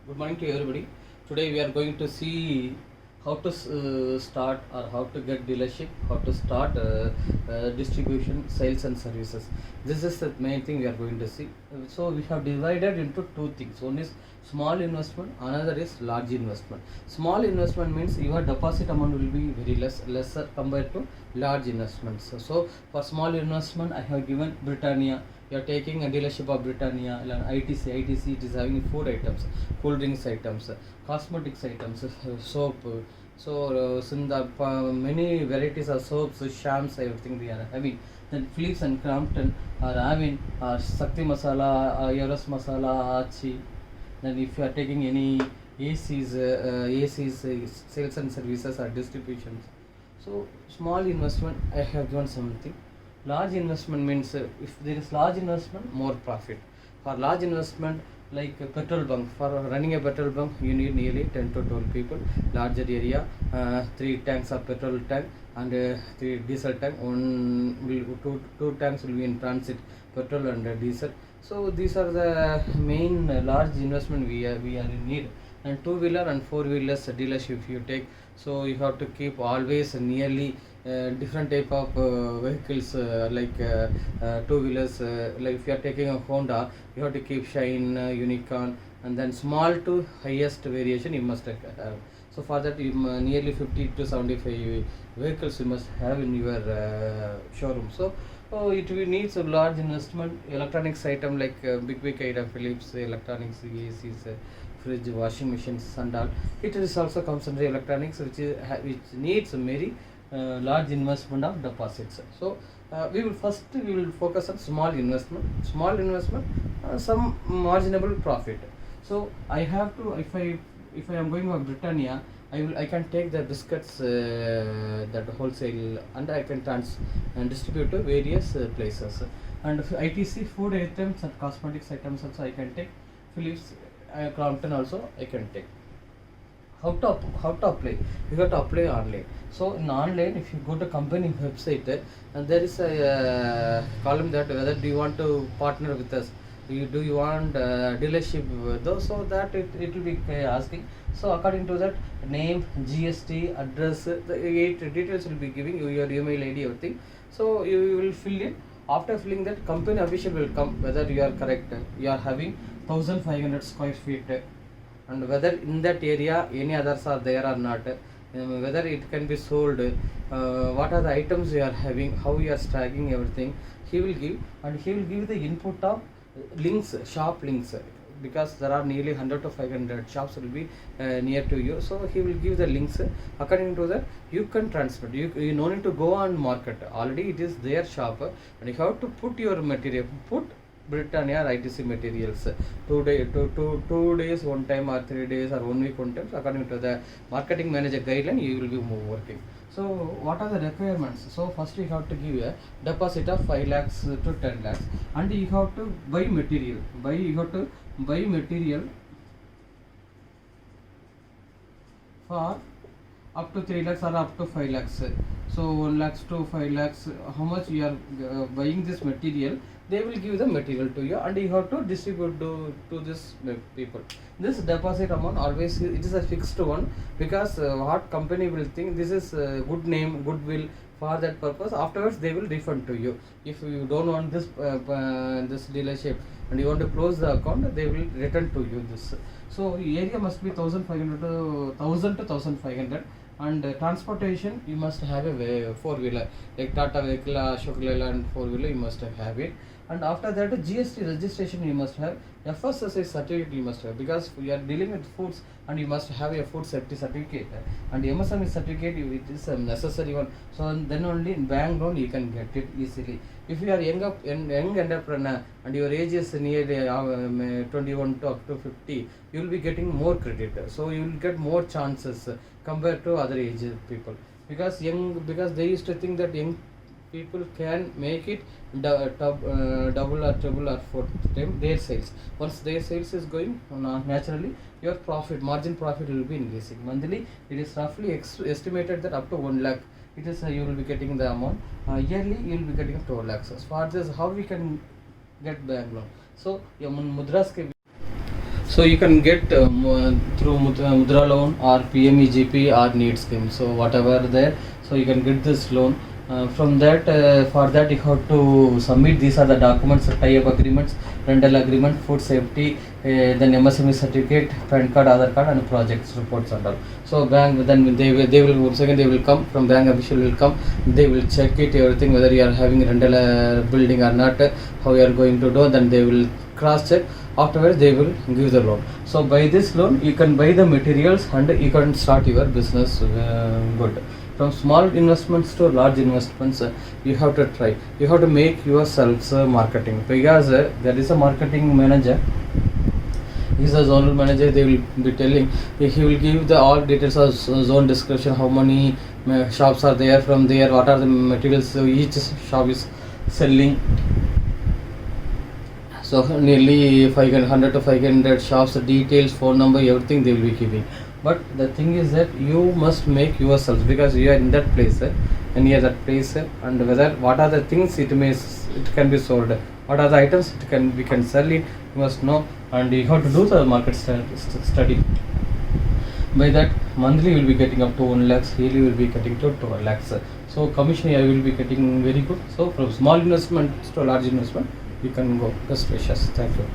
Good morning to everybody. Today we are going to see how to start or how to get dealership, how to start distribution, sales and services. This is the main thing we are going to see. So we have divided into two things. One is small investment, another is large investment. Small investment means your deposit amount will be very lesser compared to large investments. So for small investment, I have given Britannia. You are taking a dealership of Britannia, ITC. ITC it is having food items, cool drinks items, cosmetics items, soap. Many varieties of soaps, shams, everything they are having. Then Philips and Crompton are having Sakti Masala, Euros Masala, Achi. Then if you are taking any ACs, sales and services or distributions. So small investment, I have given something. Large investment means if there is large investment, more profit. For large investment, like a petrol bunk, for running a petrol bunk, you need nearly 10 to 12 people, larger area, 3 tanks of petrol tank and 3 diesel tank. Two tanks will be in transit, petrol and diesel. So these are the main large investment we are in need. And two-wheeler and four-wheelers dealership if you take, so you have to keep always nearly different type of vehicles two-wheelers. Like if you are taking a Honda, you have to keep Shine, Unicorn, and then small to highest variation you must have. So for that, you nearly 50 to 75 vehicles you must have in your showroom. So it will needs a large investment. Electronics item like big item, Philips electronics, ACs, fridge, washing machines, and all. It is also comes under electronics, which needs a very large investment of deposits. So we will focus on small investment. Small investment, some marginable profit. So I have to, if I am going for Britannia, I can take the biscuits that wholesale and I can distribute to various places. And ITC food items and cosmetics items also I can take. Philips, Crompton also I can take. How to apply? You have to apply online. So in online, if you go to company website, and there is a column that whether do you want to partner with us, do you want dealership with us, so that it will be asking. So according to that, name, GST, address, the 8 details will be giving you, your email ID, everything. So you will fill in. After filling that, company official will come whether you are correct. You are having 1500 square feet, and whether in that area any others are there or not, whether it can be sold, what are the items you are having, how you are stacking everything, he will give. And he will give the input of links, shop links, because there are nearly 100 to 500 shops will be near to you. So he will give the links. According to that, you can transfer. You no need to go on market, already it is their shop, and you have to put your material, put Britannia or ITC materials 2 days one time, or 3 days or 1 week one time. So according to the marketing manager guideline, you will be working. So what are the requirements? So first you have to give a deposit of 5 lakhs to 10 lakhs, and you have to buy material. You have to buy material for up to 3 lakhs or up to 5 lakhs. So 1 lakhs to 5 lakhs, how much you are buying this material, they will give the material to you, and you have to distribute to this people. This deposit amount always it is a fixed one, because what company will think this is good name, goodwill. For that purpose, afterwards they will refund to you. If you don't want this this dealership and you want to close the account, they will return to you this. So area must be 1500 to 1000 to 1500. And transportation, you must have a four-wheeler like Tata vehicle, Ashok Leyland four-wheeler, you must have it. And after that, GST registration you must have, FSSAI certificate you must have, because we are dealing with foods and you must have a food safety certificate, and MSME certificate it is a necessary one. So then only in bank loan you can get it easily. If you are young entrepreneur and your age is near 21 to up to 50, you will be getting more credit. So you will get more chances compared to other age people, because they used to think that young people can make it double or triple or fourth time their sales. Once their sales is going, naturally your margin profit will be increasing. Monthly it is roughly estimated that up to 1 lakh it is you will be getting the amount. Yearly you will be getting 2 lakhs. As far as how we can get bank loan, so mudras ke So you can get through Mudra loan or PMEGP or NEET scheme. So whatever there, so you can get this loan. From that, for that you have to submit. These are the documents: tie-up agreements, rental agreement, food safety, then MSME certificate, PAN card, Aadhaar card, and projects reports and all. So bank, then they will once again they will come from bank official will come. They will check it everything, whether you are having rental building or not, how you are going to do. Then they will cross check. Afterwards they will give the loan. So by this loan you can buy the materials and you can start your business good. From small investments to large investments, you have to try. You have to make yourselves marketing, because there is a marketing manager. He is a zonal manager. They will be telling. He will give the all details of zone description. How many shops are there? From there, what are the materials each shop is selling. So nearly 500 to 500 shops, details, phone number, everything they will be giving. But the thing is that you must make yourselves, because you are in that place and near that place, and whether what are the things it can be sold, what are the items we can sell it. You must know, and you have to do the market study. By that, monthly you will be getting up to 1 lakhs, yearly you will be getting to 2 lakhs. So commission I will be getting very good. So from small investment to large investment, you can go. Best wishes. Thank you.